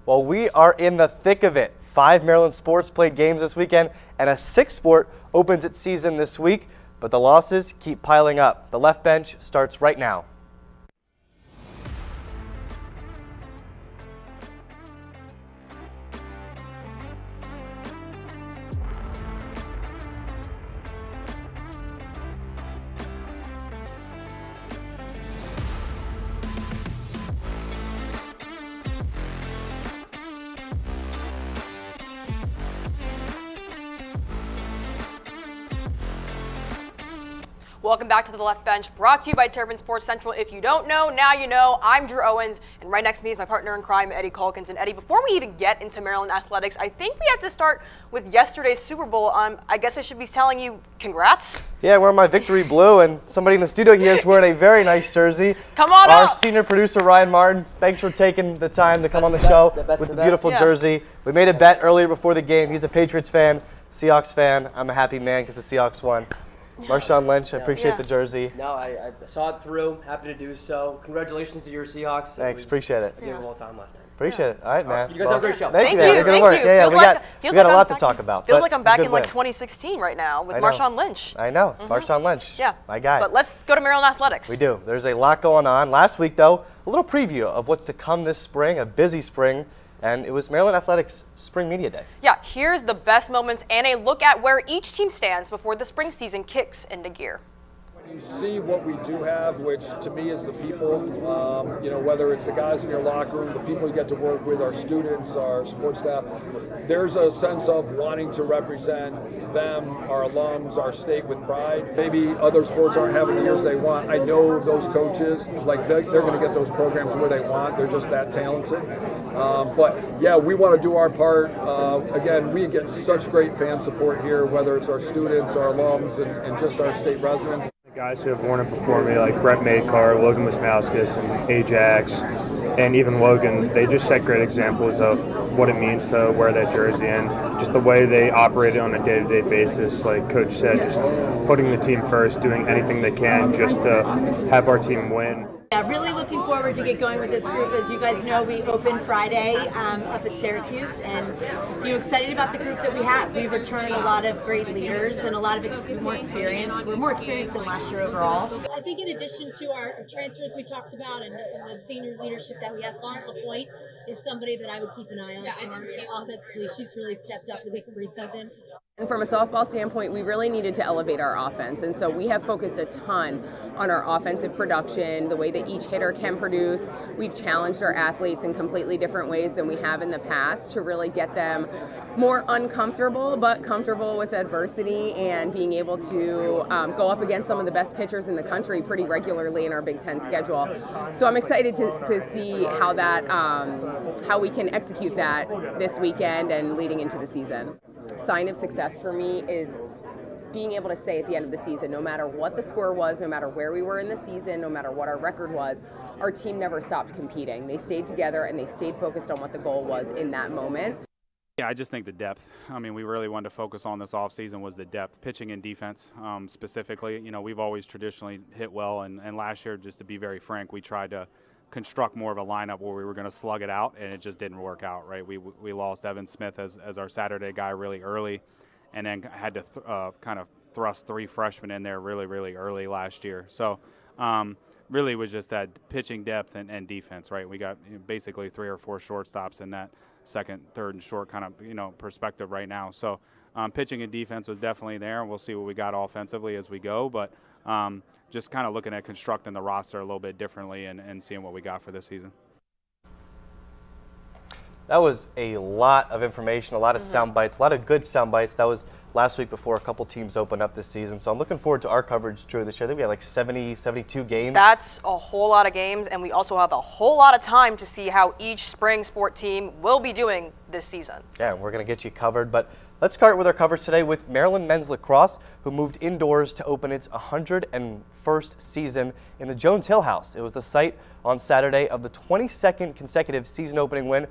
Well, we are in the thick of it. 5 Maryland sports played games this weekend, and a 6th sport opens its season this week, but the losses keep piling up. The left bench starts right now. Welcome back to the Left Bench, brought to you by Turpin Sports Central. If you don't know, now you know. I'm Drew Owens, and right next to me is my partner in crime, Eddy Calkins. And Eddy, before we even get into Maryland athletics, I think we have to start with yesterday's Super Bowl. I guess I should be telling you congrats. Yeah, wearing my victory blue, and somebody in the studio here is wearing a very nice jersey. Come on Our up. senior producer, Ryan Martin, thanks for taking the time to come on the show with the beautiful jersey. We made a bet earlier before the game. He's a Patriots fan, Seahawks fan. I'm a happy man because the Seahawks won. Marshawn Lynch, I appreciate the jersey. No, I saw it through. Happy to do so. Congratulations to your Seahawks. Thanks, appreciate it. I gave them all time last time. Appreciate it. All right, man. You guys have a great show. Thank you. Thank you. Yeah, we got a lot to talk about. Feels like I'm back in like 2016 right now with Marshawn Lynch. I know. Marshawn Lynch. Yeah. My guy. But let's go to Maryland athletics. We do. There's a lot going on. Last week, though, a little preview of what's to come this spring, a busy spring. And it was Maryland Athletics Spring Media Day. Yeah, here's the best moments and a look at where each team stands before the spring season kicks into gear. You see what we do have, which to me is the people, whether it's the guys in your locker room, the people you get to work with, our students, our support staff. There's a sense of wanting to represent them, our alums, our state with pride. Maybe other sports aren't having the years they want. I know those coaches, they're going to get those programs where they want. They're just that talented. But yeah, we want to do our part. Again, we get such great fan support here, whether it's our students, our alums, and just our state residents. Guys who have worn it before me, like Brett Madekar, Logan Wismauskas, and Ajax, and even Logan, they just set great examples of what it means to wear that jersey and just the way they operate it on a day-to-day basis. Like Coach said, just putting the team first, doing anything they can just to have our team win. Yeah, really looking forward to get going with this group. As you guys know, we opened Friday up at Syracuse, and excited about the group that we have. We've returned a lot of great leaders and a lot of more experience. We're more experienced than last year overall. I think in addition to our transfers we talked about and the senior leadership that we have, Lauren LaPointe is somebody that I would keep an eye on. Offensively, she's really stepped up with this preseason. And from a softball standpoint, we really needed to elevate our offense, and so we have focused a ton on our offensive production, the way that each hitter can produce. We've challenged our athletes in completely different ways than we have in the past to really get them more uncomfortable but comfortable with adversity and being able to go up against some of the best pitchers in the country pretty regularly in our Big Ten schedule. So I'm excited to see how that how we can execute that this weekend and leading into the season. Sign of success for me is being able to say at the end of the season, no matter what the score was, no matter where we were in the season, no matter what our record was, our team never stopped competing. They stayed together and they stayed focused on what the goal was in that moment. Yeah, I just think the depth. I mean, we really wanted to focus on this offseason was the depth, pitching and defense specifically. We've always traditionally hit well, and last year, just to be very frank, we tried to construct more of a lineup where we were going to slug it out, and it just didn't work out, right? We lost Evan Smith as our Saturday guy really early, and then had to kind of thrust 3 freshmen in there really, really early last year. So really was just that pitching depth and defense, right? We got basically 3 or 4 shortstops in that second, third, and short kind of perspective right now. So pitching and defense was definitely there, and we'll see what we got offensively as we go. But just kind of looking at constructing the roster a little bit differently and seeing what we got for this season. That was a lot of information, a lot of sound bites, a lot of good sound bites. That was last week before a couple teams opened up this season. So I'm looking forward to our coverage, Drew, this year. I think we had like 70, 72 games. That's a whole lot of games, and we also have a whole lot of time to see how each spring sport team will be doing this season. Yeah, we're going to get you covered. But let's start with our coverage today with Maryland men's lacrosse, who moved indoors to open its 101st season in the Jones Hill House. It was the site on Saturday of the 22nd consecutive season opening win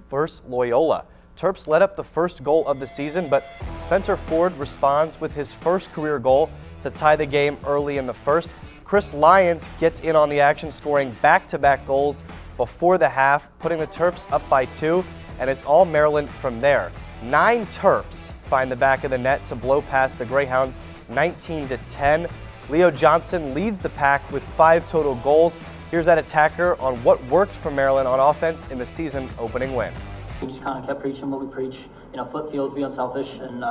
versus Loyola. Terps led up the first goal of the season, but Spencer Ford responds with his first career goal to tie the game early in the first. Chris Lyons gets in on the action, scoring back-to-back goals before the half, putting the Terps up by 2. and it's all Maryland from there. 9 Terps find the back of the net to blow past the Greyhounds 19-10. Leo Johnson leads the pack with 5 total goals. Here's that attacker on what worked for Maryland on offense in the season opening win. We just kind of kept preaching what we preach, flip fields, be unselfish, and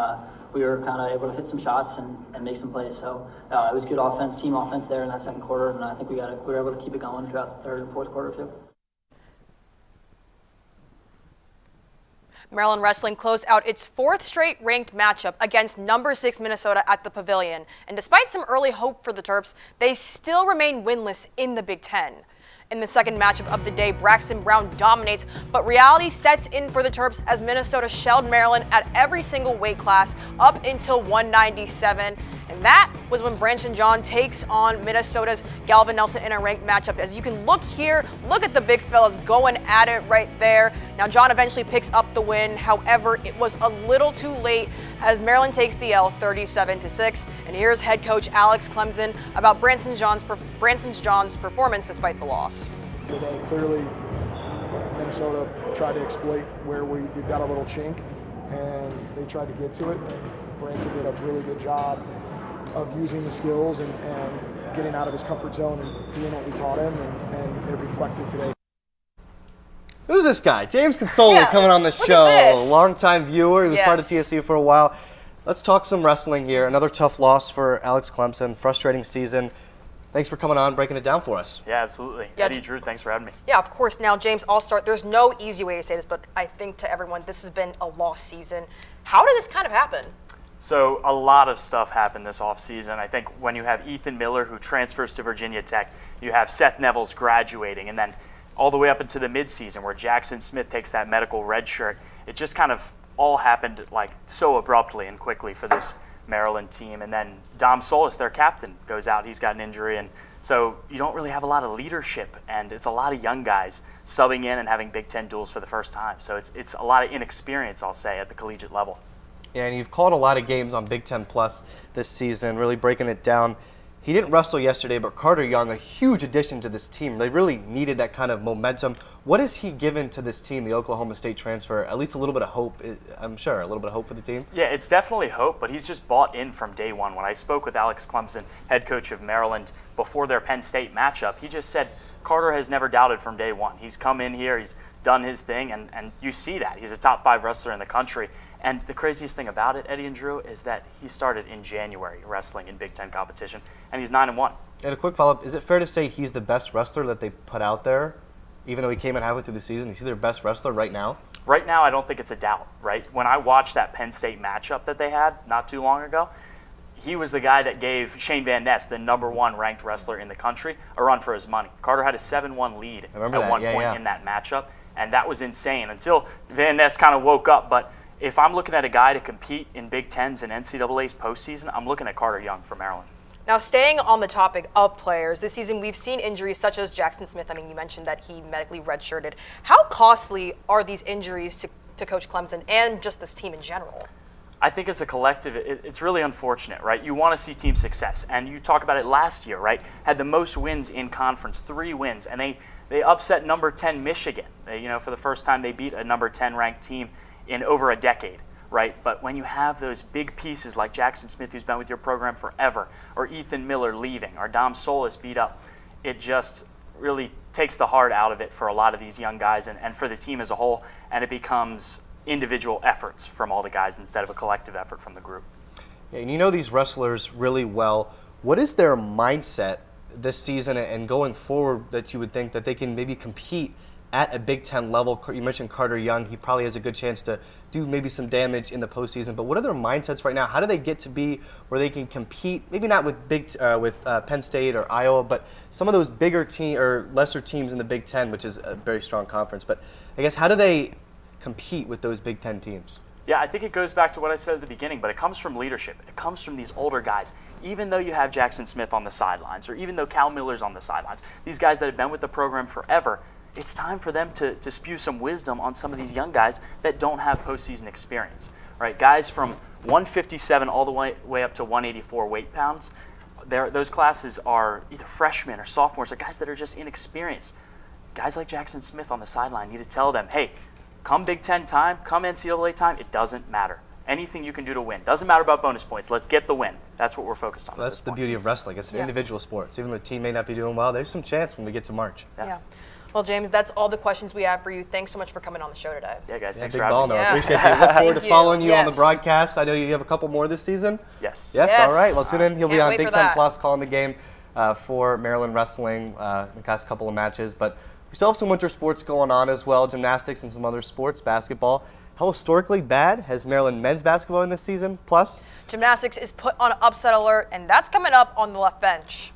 we were kind of able to hit some shots and make some plays. So it was good offense, team offense there in that second quarter, and I think we were able to keep it going throughout the third and fourth quarter too. Maryland Wrestling closed out its 4th straight ranked matchup against number 6 Minnesota at the Pavilion. And despite some early hope for the Terps, they still remain winless in the Big Ten. In the second matchup of the day, Braxton Brown dominates, but reality sets in for the Terps as Minnesota shelled Maryland at every single weight class up until 197. And that was when Branson John takes on Minnesota's Galvin Nelson in a ranked matchup. As you can look here, look at the big fellas going at it right there. Now, John eventually picks up the win. However, it was a little too late as Maryland takes the L 37-6. And here's head coach Alex Clemson about Branson John's performance despite the loss. Today, clearly, Minnesota tried to exploit where we got a little chink, and they tried to get to it. And Branson did a really good job of using the skills and getting out of his comfort zone and doing what we taught him, and it reflected today. Who's this guy? James Consoli coming on the show. Longtime viewer. He was part of TSU for a while. Let's talk some wrestling here. Another tough loss for Alex Clemson. Frustrating season. Thanks for coming on, breaking it down for us. Yeah, absolutely. Yeah. Eddy, Drew, thanks for having me. Yeah, of course. Now, James, I'll start. There's no easy way to say this, but I think to everyone, this has been a lost season. How did this kind of happen? So a lot of stuff happened this offseason. I think when you have Ethan Miller, who transfers to Virginia Tech, you have Seth Neville's graduating, and then all the way up into the midseason where Jackson Smith takes that medical red shirt. It just kind of all happened like so abruptly and quickly for this Maryland team. And then Dom Solis, their captain, goes out. He's got an injury. And so you don't really have a lot of leadership, and it's a lot of young guys subbing in and having Big Ten duels for the first time. So it's a lot of inexperience, I'll say, at the collegiate level. Yeah, and you've called a lot of games on Big Ten Plus this season, really breaking it down. He didn't wrestle yesterday, but Carter Young, a huge addition to this team. They really needed that kind of momentum. What has he given to this team, the Oklahoma State transfer? At least a little bit of hope, I'm sure, a little bit of hope for the team? Yeah, it's definitely hope, but he's just bought in from day one. When I spoke with Alex Clemson, head coach of Maryland, before their Penn State matchup, he just said Carter has never doubted from day one. He's come in here, he's done his thing, and you see that. He's a top 5 wrestler in the country. And the craziest thing about it, Eddy and Drew, is that he started in January wrestling in Big Ten competition, and he's 9-1. And a quick follow-up, is it fair to say he's the best wrestler that they put out there, even though he came in halfway through the season? Is he their best wrestler right now? Right now, I don't think it's a doubt, right? When I watched that Penn State matchup that they had not too long ago, he was the guy that gave Shane Van Ness, the #1 ranked wrestler in the country, a run for his money. Carter had a 7-1 lead at one point in that matchup, and that was insane until Van Ness kind of woke up. But if I'm looking at a guy to compete in Big Tens and NCAA's postseason, I'm looking at Carter Young from Maryland. Now, staying on the topic of players, this season we've seen injuries such as Jackson Smith. I mean, you mentioned that he medically redshirted. How costly are these injuries to Coach Clemson and just this team in general? I think as a collective, it's really unfortunate, right? You want to see team success, and you talk about it last year, right? Had the most wins in conference, 3 wins, and they upset number 10 Michigan. For the first time, they beat a number 10 ranked team in over a decade, right? But when you have those big pieces like Jackson Smith, who's been with your program forever, or Ethan Miller leaving, or Dom Solis beat up, it just really takes the heart out of it for a lot of these young guys and for the team as a whole, and it becomes individual efforts from all the guys instead of a collective effort from the group. Yeah, and you know these wrestlers really well. What is their mindset this season and going forward that you would think that they can maybe compete at a Big Ten level? You mentioned Carter Young. He probably has a good chance to do maybe some damage in the postseason. But what are their mindsets right now? How do they get to be where they can compete? Maybe not with Penn State or Iowa, but some of those bigger team or lesser teams in the Big Ten, which is a very strong conference. But I guess how do they compete with those Big Ten teams? Yeah, I think it goes back to what I said at the beginning, but it comes from leadership. It comes from these older guys. Even though you have Jackson Smith on the sidelines, or even though Cal Miller's on the sidelines, these guys that have been with the program forever, it's time for them to spew some wisdom on some of these young guys that don't have postseason experience, right? Guys from 157 all the way up to 184 weight pounds, those classes are either freshmen or sophomores or guys that are just inexperienced. Guys like Jackson Smith on the sideline need to tell them, hey, come Big Ten time, come NCAA time, it doesn't matter. Anything you can do to win. Doesn't matter about bonus points. Let's get the win. That's what we're focused on. Well, that's the beauty of wrestling. It's an individual sport. So even though the team may not be doing well, there's some chance when we get to March. Yeah. Well, James, that's all the questions we have for you. Thanks so much for coming on the show today. Yeah, guys, thanks big for ball, having me. I appreciate you. Look forward to following you on the Yes. broadcast. I know you have a couple more this season. Yes. Yes, all right. Well, tune in. He'll be Can't on wait Big for Ten that. Plus calling the game for Maryland wrestling in the past couple of matches. But we still have some winter sports going on as well, gymnastics and some other sports, basketball. How historically bad has Maryland men's basketball in this season? Plus, Gymnastics is put on upset alert, and that's coming up on the left bench.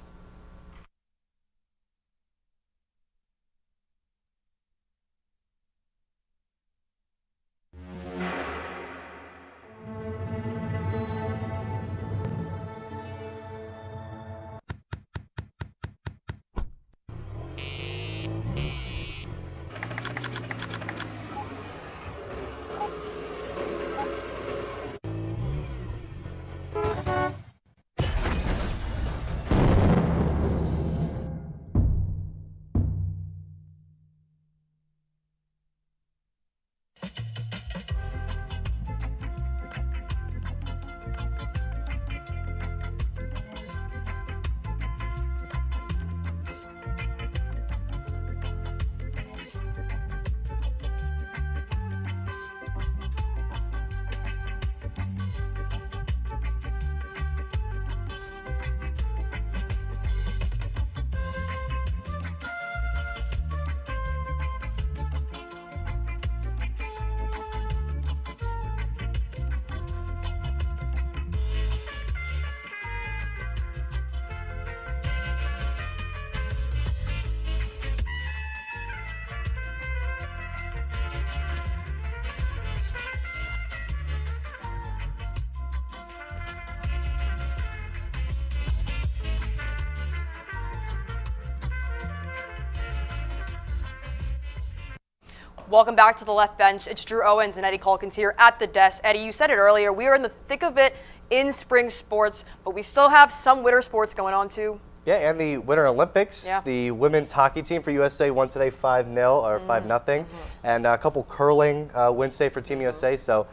Welcome back to the left bench. It's Drew Owens and Eddy Calkins here at the desk. Eddie, you said it earlier. We are in the thick of it in spring sports, but we still have some winter sports going on too. yeah, and the Winter Olympics. Yeah. The women's hockey team for USA won today 5-0 or 5-0, and a couple curling wins today for Team USA. So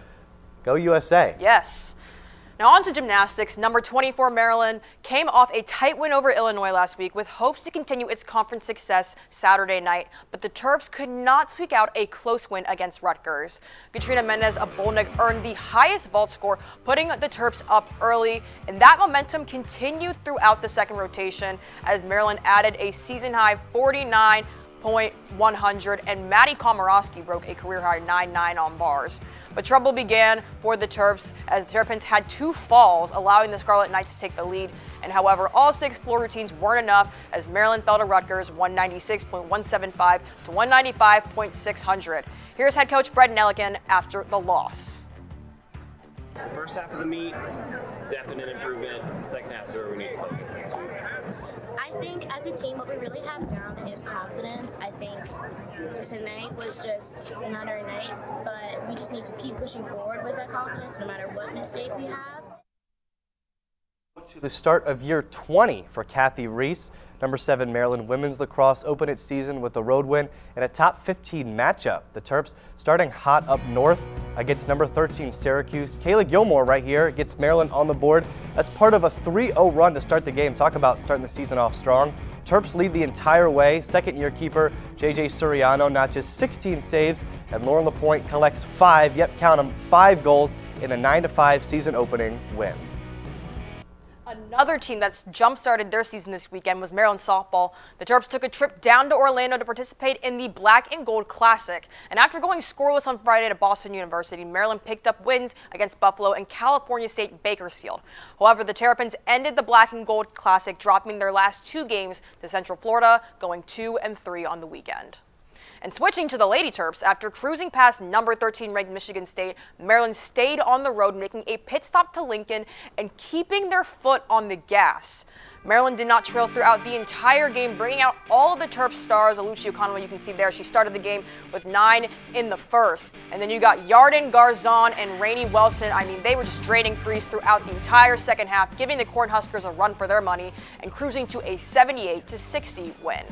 go USA. Yes. Now on to gymnastics. Number 24 Maryland came off a tight win over Illinois last week with hopes to continue its conference success Saturday night, but the Terps could not squeak out a close win against Rutgers. Katrina Mendez-Obolnik earned the highest vault score, putting the Terps up early, and that momentum continued throughout the second rotation as Maryland added a season-high 49.100, and Maddie Komorowski broke a career-high 9.9 on bars. But trouble began for the Terps as the Terrapins had two falls, allowing the Scarlet Knights to take the lead. And however, all six floor routines weren't enough as Maryland fell to Rutgers 196.175 to 195.600. Here's head coach Brett Nelliken after the loss. First half of the meet, definite improvement. Second half is where we need to focus next week. I think as a team, what we really have down is confidence. I think tonight was just not our night, but we just need to keep pushing forward with that confidence no matter what mistake we have. To the start of year 20 for Kathy Reese. Number 7 Maryland women's lacrosse opened its season with a road win and a top 15 matchup. The Terps starting hot up north against number 13 Syracuse. Kayla Gilmore right here gets Maryland on the board. That's part of a 3-0 run to start the game. Talk about starting the season off strong. Terps lead the entire way. Second-year keeper JJ Suriano, not just 16 saves, and Lauren LaPointe collects 5, yep, count them, 5 goals in a 9-5 season opening win. Another team that's jump-started their season this weekend was Maryland softball. The Terps took a trip down to Orlando to participate in the Black and Gold Classic. And after going scoreless on Friday at Boston University, Maryland picked up wins against Buffalo and California State Bakersfield. However, the Terrapins ended the Black and Gold Classic, dropping their last 2 games to Central Florida, going 2-3 on the weekend. And switching to the Lady Terps, after cruising past number 13 ranked Michigan State, Maryland stayed on the road, making a pit stop to Lincoln and keeping their foot on the gas. Maryland did not trail throughout the entire game, bringing out all of the Terps stars. Alucia Conway, you can see there, she started the game with 9 in the first. And then you got Yarden Garzon and Rainey Wilson. I mean, they were just draining threes throughout the entire second half, giving the Cornhuskers a run for their money and cruising to a 78-60 win.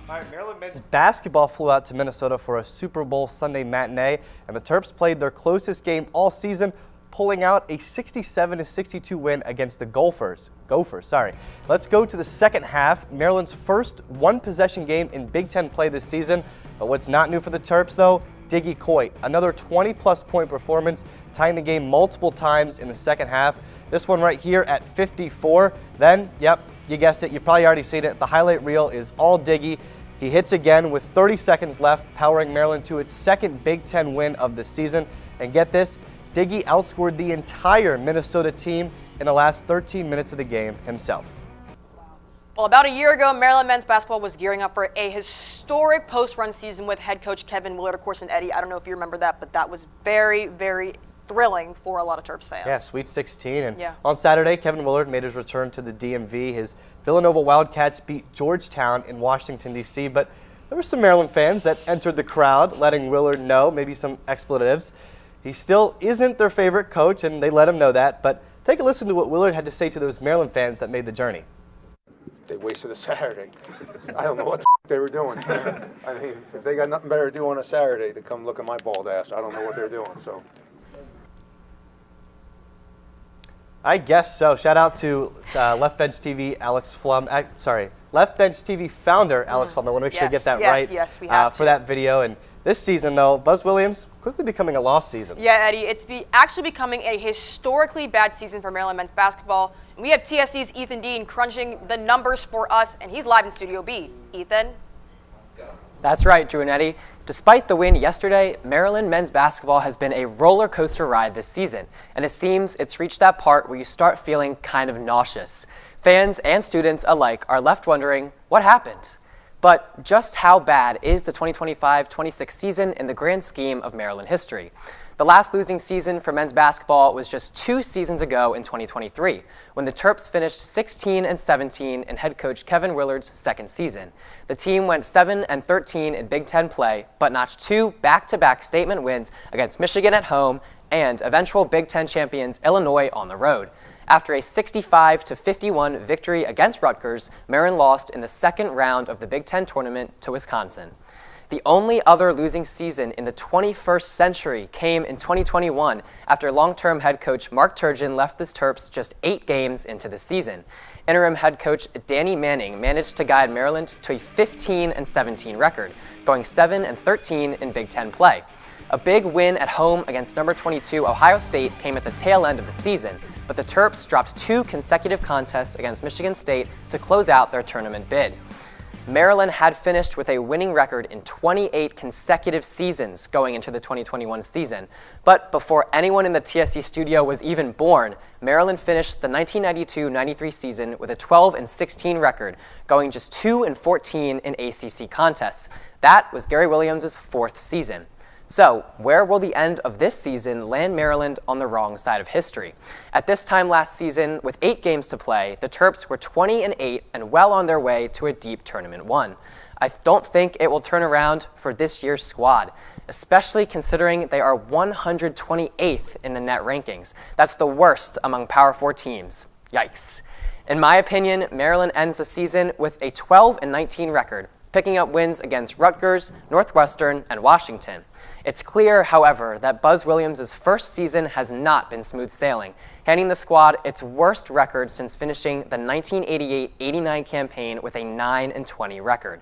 All right, Maryland men's basketball flew out to Minnesota for a Super Bowl Sunday matinee, and the Terps played their closest game all season, pulling out a 67-62 win against the Gophers. Let's go to the second half. Maryland's first one-possession game in Big Ten play this season. But what's not new for the Terps, though? Diggy Coit, another 20-plus point performance, tying the game multiple times in the second half. This one right here at 54. Then, yep, you guessed it. You've probably already seen it. The highlight reel is all Diggy. He hits again with 30 seconds left, powering Maryland to its second Big Ten win of the season. And get this, Diggy outscored the entire Minnesota team in the last 13 minutes of the game himself. Well, about a year ago, Maryland men's basketball was gearing up for a historic post-run season with head coach Kevin Willard, of course, and Eddie. I don't know if you remember that, but that was very, very thrilling for a lot of Terps fans. Yeah, Sweet 16. And on Saturday, Kevin Willard made his return to the DMV. His Villanova Wildcats beat Georgetown in Washington, D.C., but there were some Maryland fans that entered the crowd, letting Willard know, maybe some expletives. He still isn't their favorite coach, and they let him know that. But take a listen to what Willard had to say to those Maryland fans that made the journey. They wasted a Saturday. I don't know what the they were doing. I mean, if they got nothing better to do on a Saturday to come look at my bald ass, I don't know what they're doing. So. I guess so. Shout out to Left Bench TV Left Bench TV founder Alex Flum. I want to make sure I get that right. Yes, we have for that video. And this season, though, Buzz Williams quickly becoming a lost season. Yeah, Eddie, it's actually becoming a historically bad season for Maryland men's basketball. And we have TSC's Ethan Dean crunching the numbers for us, and he's live in Studio B. Ethan? That's right, Drew and Eddie. Despite the win yesterday, Maryland men's basketball has been a roller coaster ride this season, and it seems it's reached that part where you start feeling kind of nauseous. Fans and students alike are left wondering what happened. But just how bad is the 2025-26 season in the grand scheme of Maryland history? The last losing season for men's basketball was just 2 seasons ago in 2023, when the Terps finished 16-17 in head coach Kevin Willard's second season. The team went 7-13 in Big Ten play, but notched 2 back-to-back statement wins against Michigan at home and eventual Big Ten champions Illinois on the road. After a 65-51 victory against Rutgers, Maryland lost in the second round of the Big Ten tournament to Wisconsin. The only other losing season in the 21st century came in 2021 after long-term head coach Mark Turgeon left the Terps just 8 games into the season. Interim head coach Danny Manning managed to guide Maryland to a 15-17 record, going 7-13 in Big Ten play. A big win at home against number 22 Ohio State came at the tail end of the season, but the Terps dropped 2 consecutive contests against Michigan State to close out their tournament bid. Maryland had finished with a winning record in 28 consecutive seasons going into the 2021 season. But before anyone in the TSC studio was even born, Maryland finished the 1992-93 season with a 12-16 record, going just 2-14 in ACC contests. That was Gary Williams' 4th season. So, where will the end of this season land Maryland on the wrong side of history? At this time last season, with 8 games to play, the Terps were 20-8 and well on their way to a deep tournament run. I don't think it will turn around for this year's squad, especially considering they are 128th in the net rankings. That's the worst among Power 4 teams. Yikes. In my opinion, Maryland ends the season with a 12-19 record, picking up wins against Rutgers, Northwestern, and Washington. It's clear, however, that Buzz Williams' first season has not been smooth sailing, handing the squad its worst record since finishing the 1988-89 campaign with a 9-20 record.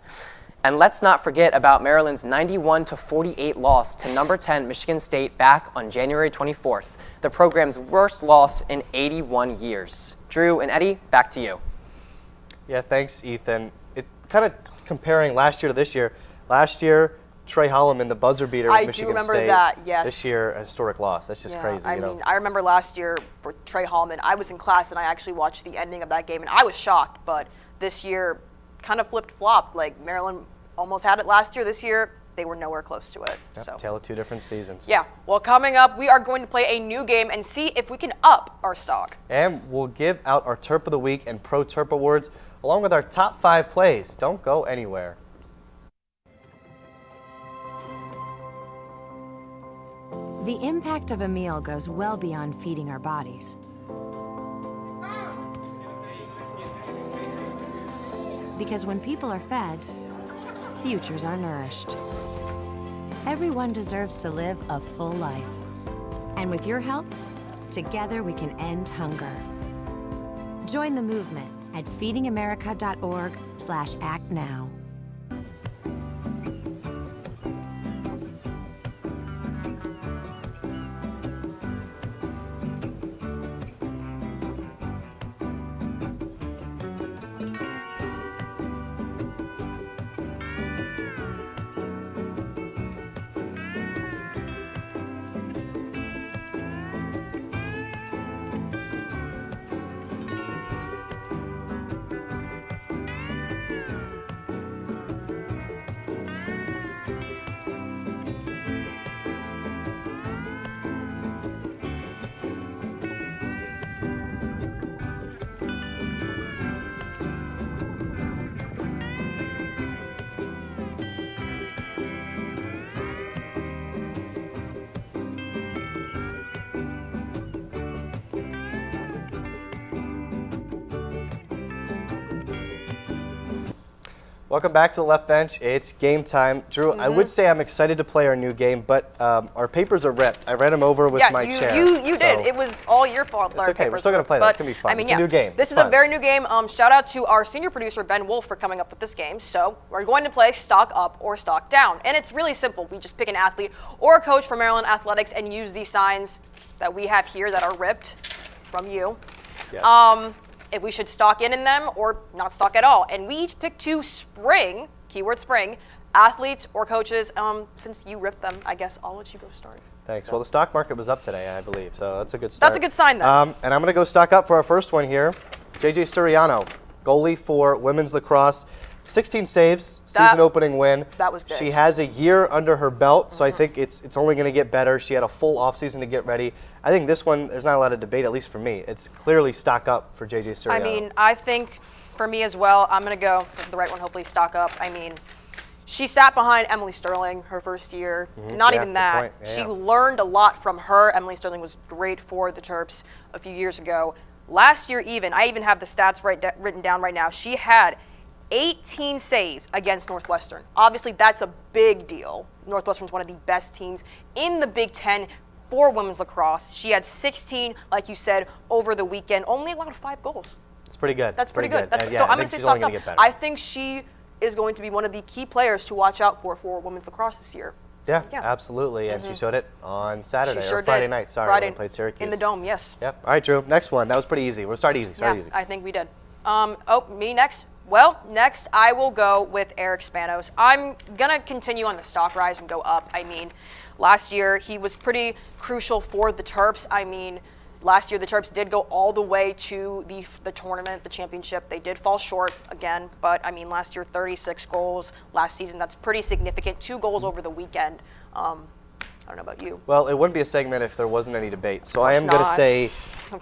And let's not forget about Maryland's 91-48 loss to number 10 Michigan State back on January 24th, the program's worst loss in 81 years. Drew and Eddie, back to you. Yeah, thanks, Ethan. It kind of comparing last year to this year. Last year, Trey Holloman, the buzzer beater with Michigan State. I do remember that, yes. This year, a historic loss. That's just crazy. I mean, I remember last year for Trey Holloman, I was in class and I actually watched the ending of that game and I was shocked, but this year kind of flipped-flopped. Like, Maryland almost had it last year. This year, they were nowhere close to it. Yep, so. Tale of 2 different seasons. Yeah. Well, coming up, we are going to play a new game and see if we can up our stock. And we'll give out our Terp of the Week and Pro Terp Awards, along with our top 5 plays. Don't go anywhere. The impact of a meal goes well beyond feeding our bodies. Because when people are fed, futures are nourished. Everyone deserves to live a full life. And with your help, together we can end hunger. Join the movement at feedingamerica.org/actnow. Welcome back to the left bench. It's game time. Drew, I would say I'm excited to play our new game, but our papers are ripped. I ran them over with my chair. You did. It was all your fault. It's okay. We're still going to play that. It's going to be fun. I mean, it's a new game. This is a very new game. Shout out to our senior producer, Ben Wolf, for coming up with this game. So we're going to play stock up or stock down. And it's really simple. We just pick an athlete or a coach from Maryland Athletics and use these signs that we have here that are ripped from you. Yes. If we should stock in them or not stock at all. And we each pick 2 spring, keyword spring, athletes or coaches. Since you ripped them, I guess I'll let you go start. Thanks. Well, the stock market was up today, I believe, so that's a good start. That's a good sign, then. And I'm going to go stock up for our first one here. JJ Suriano, goalie for women's lacrosse. 16 saves, season opening win. That was big. She has a year under her belt, so I think it's only going to get better. She had a full offseason to get ready. I think this one, there's not a lot of debate, at least for me. It's clearly stock up for JJ Suriano. I mean, I think for me as well, I'm going to go, this is the right one, hopefully stock up. I mean, she sat behind Emily Sterling her first year. Not even that. She learned a lot from her. Emily Sterling was great for the Terps a few years ago. Last year even, I even have the stats written down right now. She had 18 saves against Northwestern. Obviously, that's a big deal. Northwestern's one of the best teams in the Big Ten for women's lacrosse. She had 16, like you said, over the weekend. Only allowed 5 goals. It's pretty good. That's pretty good. So I'm going to say stock up. I think she is going to be one of the key players to watch out for women's lacrosse this year. Yeah, absolutely. And she showed it on Saturday or Friday night. Sorry, Friday when we played Syracuse. in the Dome, yes. Yep. All right, Drew. Next one. That was pretty easy. We'll start easy. Easy. I think we did. Me next. Well, next I will go with Eric Spanos. I'm going to continue on the stock rise and go up. I mean, last year he was pretty crucial for the Terps. I mean, last year the Terps did go all the way to the tournament, the championship. They did fall short again, but I mean, last year 36 goals. Last season, that's pretty significant. 2 goals over the weekend. I don't know about you. Well, it wouldn't be a segment if there wasn't any debate. So I am going to say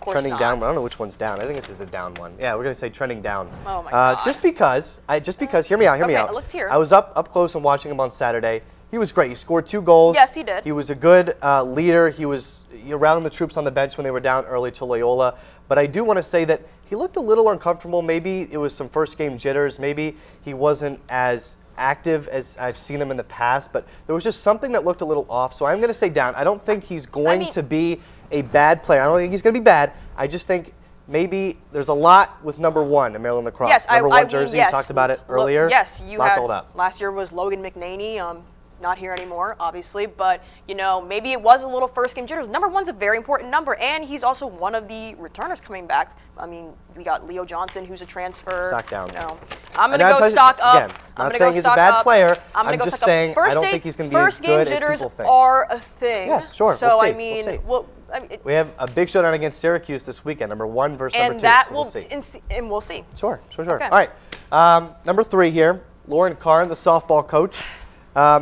trending down. I don't know which one's down. I think this is the down one. Yeah, we're going to say trending down. Oh my God. Just because, hear me out. Let's hear. I was up close and watching him on Saturday. He was great. He scored 2 goals. Yes, he did. He was a good leader. He was around the troops on the bench when they were down early to Loyola. But I do want to say that he looked a little uncomfortable. Maybe it was some first game jitters. Maybe he wasn't as active as I've seen him in the past, but there was just something that looked a little off. So I'm going to say down. I don't think he's going to be a bad player. I don't think he's going to be bad. I just think maybe there's a lot with number 1 in Maryland lacrosse. Yes, number 1 jersey. Yes. You talked about it earlier. Yes, you Lots had. old up. Last year was Logan McNaney. Not here anymore, obviously, but maybe it was a little first game jitters. Number 1's a very important number, and he's also one of the returners coming back. I mean, we got Leo Johnson, who's a transfer. Stock down. I'm going to go stock up. Again, not saying he's a bad player. I'm just saying I don't think he's going to be as good as people think. First game jitters are a thing. Yes, sure. So we'll see. I mean, we have a big showdown against Syracuse this weekend. Number 1 versus number 2. And that we'll see. And we'll see. Sure. Okay. All right. Number 3 here, Lauren Karn, the softball coach.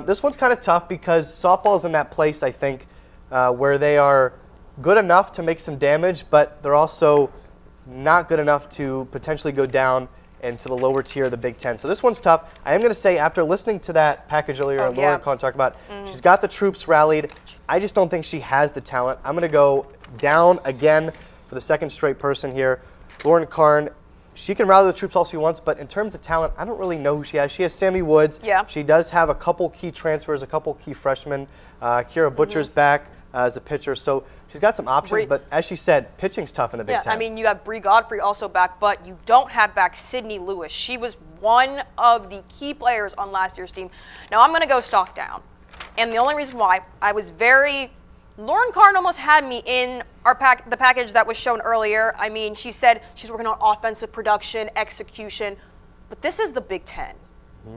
This one's kind of tough because softball's in that place, I think, where they are good enough to make some damage, but they're also not good enough to potentially go down into the lower tier of the Big Ten. So this one's tough. I am going to say, after listening to that package earlier, Lauren Karn talked about, she's got the troops rallied. I just don't think she has the talent. I'm going to go down again for the second straight person here. Lauren Karn, she can rally the troops all she wants, but in terms of talent, I don't really know who she has. She has Sammy Woods. Yeah. She does have a couple key transfers, a couple key freshmen. Kira Butcher's back as a pitcher, so she's got some options, but as she said, pitching's tough in the Big Ten. I mean, you have Bree Godfrey also back, but you don't have back Sydney Lewis. She was one of the key players on last year's team. Now, I'm going to go stock down, and the only reason why I was Lauren Carn almost had me in the package that was shown earlier. I mean, she said she's working on offensive production, execution, but this is the Big Ten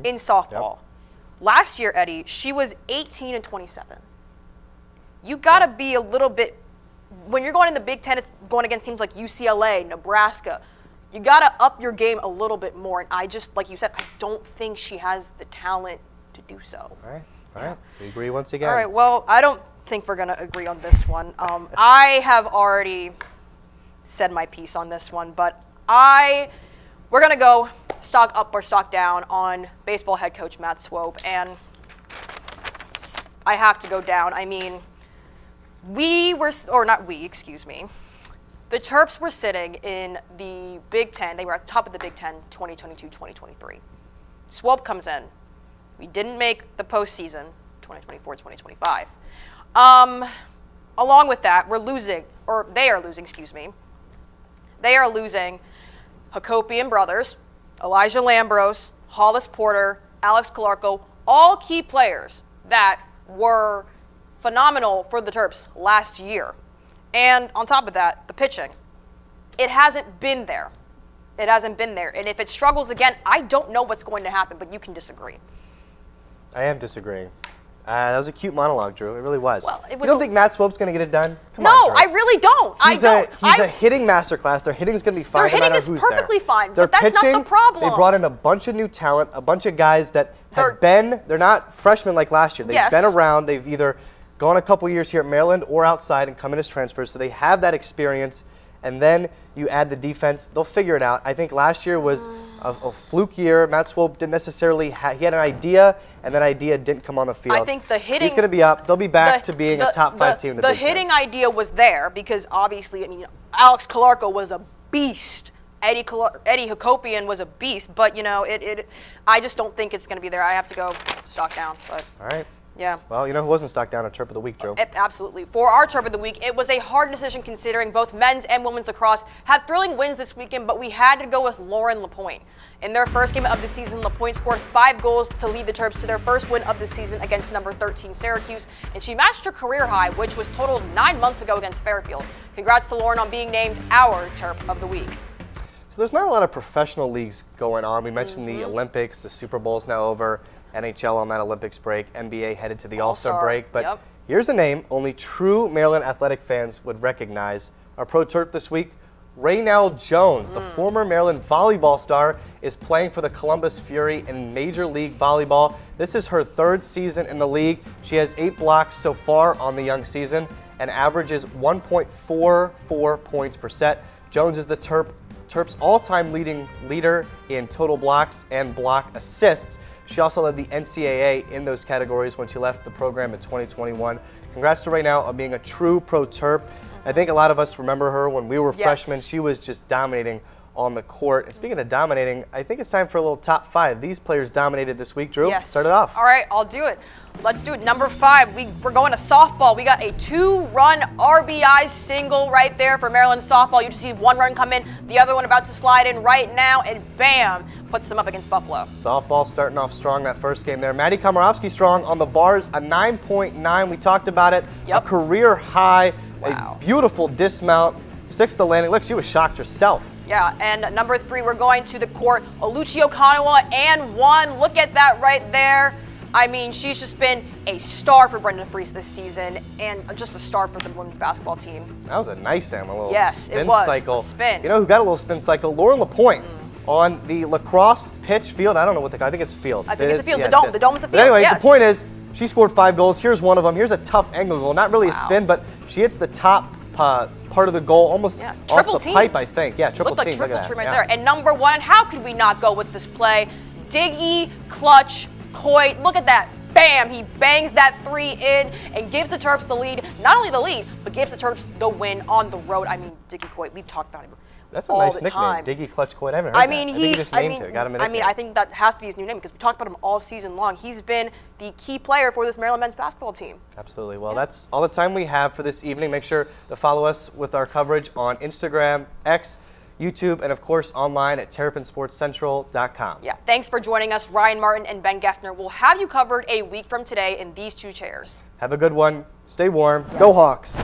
in softball. Yep. Last year, Eddie, she was 18-27. You got to be a little bit, when you're going in the Big Ten, it's going against teams like UCLA, Nebraska, you got to up your game a little bit more. And I just, like you said, I don't think she has the talent to do so. All right. We agree once again. All right, well, I don't think we're going to agree on this one. I have already said my piece on this one, but we're going to go stock up or stock down on baseball head coach Matt Swope, and I have to go down. I mean, the Terps were sitting in the Big Ten. They were at the top of the Big Ten 2022-2023. Swope comes in. We didn't make the postseason 2024-2025. Along with that, they are losing Hakopian brothers, Elijah Lambros, Hollis Porter, Alex Calarco, all key players that were phenomenal for the Terps last year. And on top of that, the pitching. It hasn't been there. And if it struggles again, I don't know what's going to happen, but you can disagree. I am disagreeing. That was a cute monologue, Drew. It really was. Well, you don't think Matt Swope's going to get it done? Come no, on, Drew. I really don't. He's a hitting masterclass. Their hitting's going to be fine. Their hitting is perfectly fine, but that's not the problem. They brought in a bunch of new talent, a bunch of guys that they're not freshmen like last year. They've been around. They've either gone a couple years here at Maryland or outside and come in as transfers, so they have that experience. And then you add the defense, they'll figure it out. I think last year was a fluke year. Matt Swope didn't necessarily he had an idea, and that idea didn't come on the field. I think the hitting... He's going to be up. They'll be back to being a top 5 team in the Big Ten. The hitting idea was there because obviously, I mean, Alex Calarco was a beast. Eddy Hakopian was a beast, but I just don't think it's going to be there. I have to go stock down. But all right. Yeah. Well, you know who wasn't stock down on Terp of the Week, Drew? Absolutely. For our Terp of the Week, it was a hard decision considering both men's and women's lacrosse had thrilling wins this weekend, but we had to go with Lauren LaPointe. In their first game of the season, LaPointe scored 5 goals to lead the Terps to their first win of the season against number 13 Syracuse, and she matched her career high, which was totaled 9 months ago against Fairfield. Congrats to Lauren on being named our Terp of the Week. So there's not a lot of professional leagues going on. We mentioned the Olympics, the Super Bowl's now over. NHL on that Olympics break, NBA headed to the All-Star break. But here's a name only true Maryland athletic fans would recognize. Our pro Terp this week, Raynell Jones, the former Maryland volleyball star, is playing for the Columbus Fury in Major League Volleyball. This is her 3rd season in the league. She has 8 blocks so far on the young season and averages 1.44 points per set. Jones is the Terps' all-time leader in total blocks and block assists. She also led the NCAA in those categories when she left the program in 2021. Congrats to Raynell on being a true pro Terp. I think a lot of us remember her when we were freshmen. She was just dominating on the court. And speaking of dominating, I think it's time for a little top 5. These players dominated this week. Drew, start it off. All right, I'll do it. Let's do it. Number 5, we're going to softball. We got a 2-run RBI single right there for Maryland softball. You just see 1 run come in, the other one about to slide in right now, and bam, puts them up against Buffalo. Softball starting off strong that first game there. Maddie Komorowski strong on the bars, a 9.9. We talked about it. A career high, a beautiful dismount, 6th to landing. Look, she was shocked herself. Yeah, and number 3, we're going to the court. Oluchi Okanawa and 1. Look at that right there. I mean, she's just been a star for Brenda Freese this season and just a star for the women's basketball team. That was a nice Sam, a little spin it was, cycle. A spin. You know who got a little spin cycle? Lauren LaPointe on the lacrosse pitch field. I don't know what I think it's a field. I think it's a field. The dome is a field. But anyway, the point is, she scored 5 goals. Here's one of them. Here's a tough angle goal. Not really a spin, but she hits the top part of the goal, almost off the pipe, I think. Yeah, triple team. Look at that. Right there. And number 1, how could we not go with this play? Diggy, clutch, Coit. Look at that. Bam! He bangs that 3 in and gives the Terps the lead. Not only the lead, but gives the Terps the win on the road. I mean, Diggy Coit, we've talked about him. That's a all nice the nickname, time. Diggy Clutch Coit. I haven't heard that. I think he just named it. Got him a nickname. I think that has to be his new name because we talked about him all season long. He's been the key player for this Maryland men's basketball team. Absolutely. Well, that's all the time we have for this evening. Make sure to follow us with our coverage on Instagram, X, YouTube, and of course online at terrapinsportscentral.com. Yeah, thanks for joining us, Ryan Martin and Ben Geffner. We'll have you covered a week from today in these two chairs. Have a good one. Stay warm. Go Hawks.